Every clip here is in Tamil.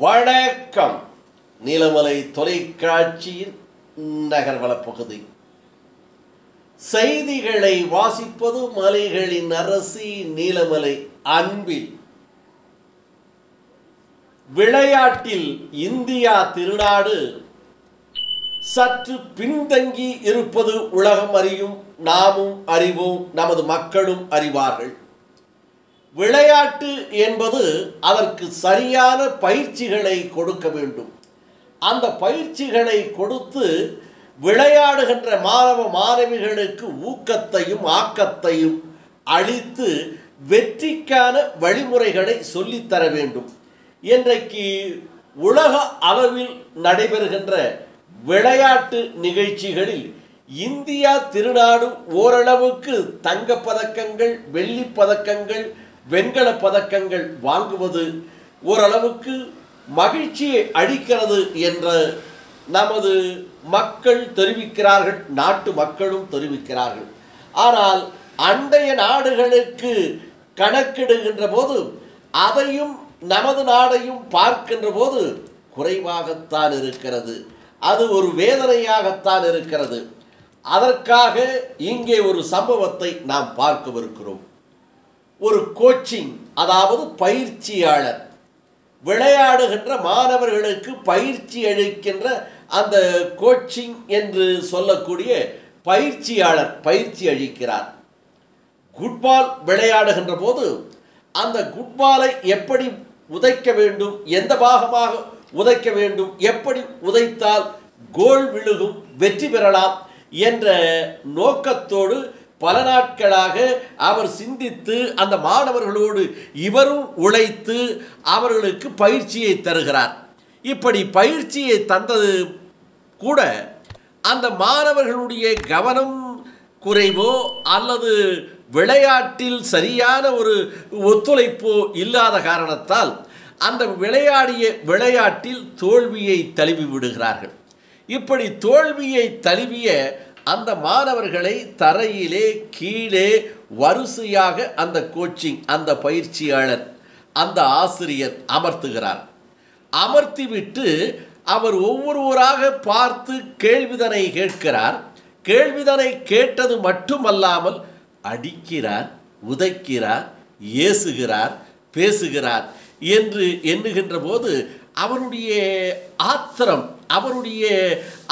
வணக்கம். நீலமலை தொலைக்காட்சியின் நகர்வள பகுதி செய்திகளை வாசிப்பது மலைகளின் அரசி நீலமலை. அன்பில் விளையாட்டில் இந்தியா திருநாடு சற்று பின்தங்கி இருப்பது உலகம் அறியும், நாமும் அறிவோம், நமது மக்களும் அறிவார்கள். விளையாட்டு என்பது அதற்கு சரியான பயிற்சிகளை கொடுக்க வேண்டும். அந்த பயிற்சிகளை கொடுத்து விளையாடுகின்ற மாணவ மாணவிகளுக்கு ஊக்கத்தையும் ஆக்கத்தையும் அளித்து வெற்றிக்கான வழிமுறைகளை சொல்லித்தர வேண்டும். இன்றைக்கு உலக அளவில் நடைபெறுகின்ற விளையாட்டு நிகழ்ச்சிகளில் இந்தியா திருநாடு ஓரளவுக்கு தங்கப்பதக்கங்கள், வெள்ளிப் பதக்கங்கள், வெண்கல பதக்கங்கள் வாங்குவது ஓரளவுக்கு மகிழ்ச்சியை அளிக்கிறது என்று நமது மக்கள் தெரிவிக்கிறார்கள், நாட்டு மக்களும் தெரிவிக்கிறார்கள். ஆனால் அண்டைய நாடுகளுக்கு கணக்கிடுகின்ற போது அதையும் நமது நாடையும் பார்க்கின்ற போது குறைவாகத்தான் இருக்கிறது. அது ஒரு வேதனையாகத்தான் இருக்கிறது. அதற்காக இங்கே ஒரு சம்பவத்தை நாம் பார்க்கவிருக்கிறோம். ஒரு கோச்சிங், அதாவது பயிற்சியாளர், விளையாடுகின்ற மாணவர்களுக்கு பயிற்சி அளிக்கின்ற அந்த கோச்சிங் என்று சொல்லக்கூடிய பயிற்சியாளர் பயிற்சி அளிக்கிறார். குட்பால் விளையாடுகின்ற போது அந்த குட்பாலை எப்படி உதைக்க வேண்டும், எந்த பாகமாக உதைக்க வேண்டும், எப்படி உதைத்தால் கோல் விழுகும், வெற்றி பெறலாம் என்ற நோக்கத்தோடு பல நாட்களாக அவர் சிந்தித்து அந்த மாணவர்களோடு இவரும் உழைத்து அவர்களுக்கு பயிற்சியை தருகிறார். இப்படி பயிற்சியை தந்தது கூட அந்த மாணவர்களுடைய கவனம் குறைவோ அல்லது விளையாட்டில் சரியான ஒரு ஒத்துழைப்போ இல்லாத காரணத்தால் அந்த விளையாட்டில் தோல்வியை தழுவி விடுகிறார்கள். இப்படி தோல்வியை தழுவிய அந்த மாணவர்களை தரையிலே கீழே வரிசையாக அந்த கோச்சிங், அந்த பயிற்சியாளர், அந்த ஆசிரியர் அமர்த்துகிறார். அமர்த்திவிட்டு அவர் ஒவ்வொருவராக பார்த்து கேள்விதனை கேட்கிறார். கேள்விதனை கேட்டது மட்டுமல்லாமல் அடிக்கிறார், உதைக்கிறார், ஏசுகிறார், பேசுகிறார் என்று எண்ணுகின்ற போது அவருடைய ஆத்திரம், அவருடைய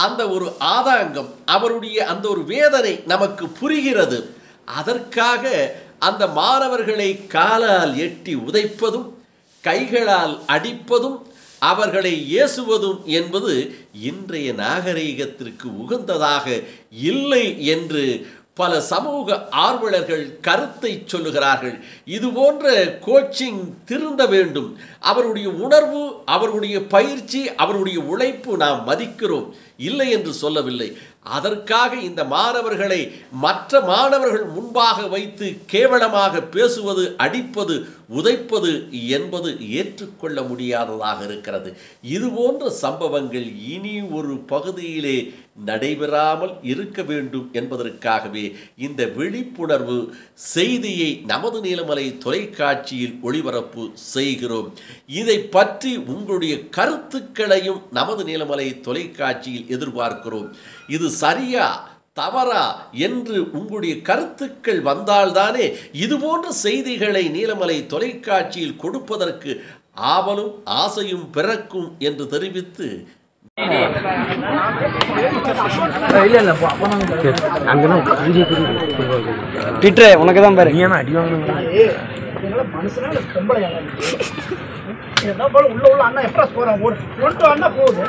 அந்த ஒரு ஆதங்கம், அவருடைய அந்த ஒரு வேதனை நமக்கு புரிகிறது. அதற்காக அந்த மாணவர்களை காலால் எட்டி உதைப்பதும் கைகளால் அடிப்பதும் அவர்களை ஏசுவதும் என்பது இன்றைய நாகரீகத்திற்கு உகந்ததாக இல்லை என்று பல சமூக ஆர்வலர்கள் கருத்தை சொல்லுகிறார்கள். இது போன்ற கோச்சிங் திருந்த வேண்டும். அவருடைய உணர்வு, அவருடைய பயிற்சி, அவருடைய உழைப்பு நாம் மதிக்கிறோம், இல்லை என்று சொல்லவில்லை. அதற்காக இந்த மாணவர்களை மற்ற மாணவர்கள் முன்பாக வைத்து கேவலமாக பேசுவது, அடிப்பது, உதைப்பது என்பது ஏற்றுக்கொள்ள முடியாததாக இருக்கிறது. இது போன்ற சம்பவங்கள் இனி ஒரு பகுதியிலே நடைபெறாமல் இருக்க வேண்டும் என்பதற்காகவே இந்த விழிப்புணர்வு செய்தியை நமது நீலமலை தொலைக்காட்சியில் ஒளிபரப்பு செய்கிறோம். இதை பற்றி உங்களுடைய கருத்துக்களையும் நமது நீலமலை தொலைக்காட்சியில் எதிர்பார்க்கிறோம். இது சரியா தவறா என்று உங்களுடைய கருத்துக்கள் வந்தால்தானே இதுபோன்ற செய்திகளை நீலமலை தொலைக்காட்சியில் கொடுப்பதற்கு ஆவலும் ஆசையும் பிறக்கும் என்று தெரிவித்து உனக்கு தான் பாரு உள்ள அண்ணா எக்ஸ்பிரஸ் போறேன் ஒன்று அண்ணா போகுது.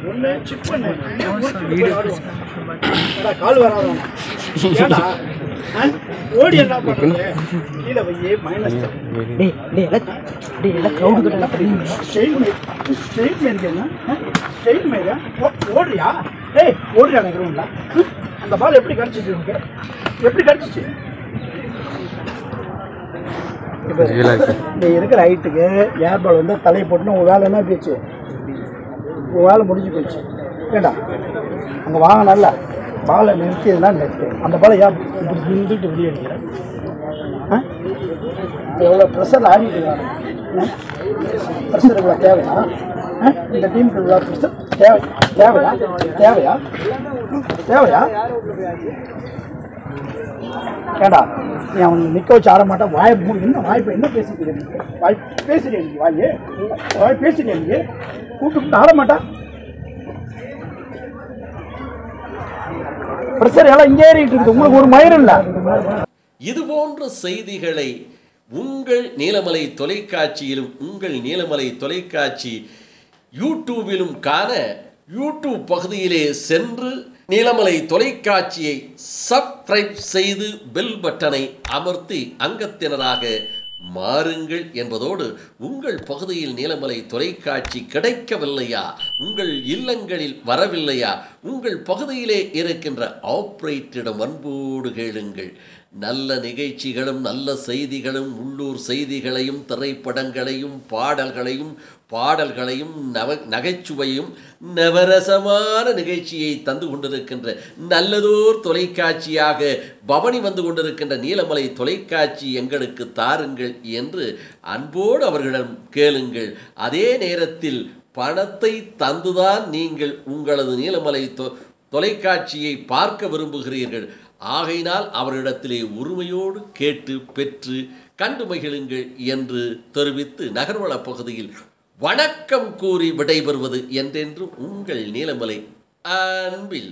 ஒன்று சிப் பண்ணு கால் வராத ஓடி என்ன பண்ணுறது கீழே போய் மைனஸ் ஓடுறியா? ஏய் ஓடுறியா கிரவுண்ட்ல? அந்த பால் எப்படி கடிச்சிச்சு உனக்கு? எப்படி கடிச்சிச்சு? இப்போ நீ இருக்கிற ஹைட்டுக்கு ஏர் பால் வந்து தலையை போட்டுனா உன் வேலை என்ன போச்சு? உன் வேலை முடிஞ்சு போச்சு. ஏண்டா அங்கே வாங்க நல்லா பாலை நிறுத்தியதுனா நெட்டு அந்த பாலை ஏன் இப்படி நின்றுட்டு வெளியே அடிக்கிறேன்? எவ்வளோ ப்ரெஷர் ஆடிட்டு ப்ரெஷர் இவ்வளோ தேவையா? இந்த டீமுக்கு இவ்வளோ ப்ரெஷர் தேவையா? தேவையா? தேவையா? ஏடா நீ அவன் நிற்க வச்சு ஆட மாட்டான். வாயை மூணு என்ன வாய்ப்பு என்ன பேசிக்கிறேன்? வாய் பேசுறேன் நீ வாய் பேசுறேன் நீ கூப்பிட்டு ஆட மாட்டான். பிரஷர் எல்லாம் இங்கே ஏறிட்டு இருக்கு. உங்களுக்கு ஒரு மயிரும் இல்லை. இது போன்ற செய்திகளை உங்கள் நீலமலை தொலைக்காட்சியிலும் உங்கள் நீலமலை தொலைக்காட்சி யூடியூபிலும் காண யூடியூப் பகுதியிலே சென்று நீலமலை தொலைக்காட்சியை சப்ஸ்கிரைப் செய்து பெல் பட்டனை அமர்த்தி அங்கத்தினராக மாறுங்கள் என்பதோடு உங்கள் பகுதியில் நீலமலை தொலைக்காட்சி கிடைக்கவில்லையா, உங்கள் இல்லங்களில் வரவில்லையா, உங்கள் பகுதியிலே இருக்கின்ற ஆப்ரேட்டரிடம் அன்போடு கேளுங்கள். நல்ல நிகழ்ச்சிகளும் நல்ல செய்திகளும் உள்ளூர் செய்திகளையும் திரைப்படங்களையும் பாடல்களையும் நகைச்சுவையும் நவரசமான நிகழ்ச்சியை தந்து கொண்டிருக்கின்ற நல்லதோர் தொலைக்காட்சியாக பவனி வந்து கொண்டிருக்கின்ற நீலமலை தொலைக்காட்சி எங்களுக்கு தாருங்கள் என்று அன்போடு அவர்களிடம் கேளுங்கள். அதே நேரத்தில் பணத்தை தந்துதான் நீங்கள் உங்களது நீலமலை தொலைக்காட்சியை பார்க்க விரும்புகிறீர்கள். ஆகையினால் அவரிடத்திலே உரிமையோடு கேட்டு பெற்று கண்டு மகிழுங்கள் என்று தெரிவித்து நகர்வள பகுதியில் வணக்கம் கூறி விடைபெறுவது என்றென்றும் உங்கள் நீலமலை அன்பில்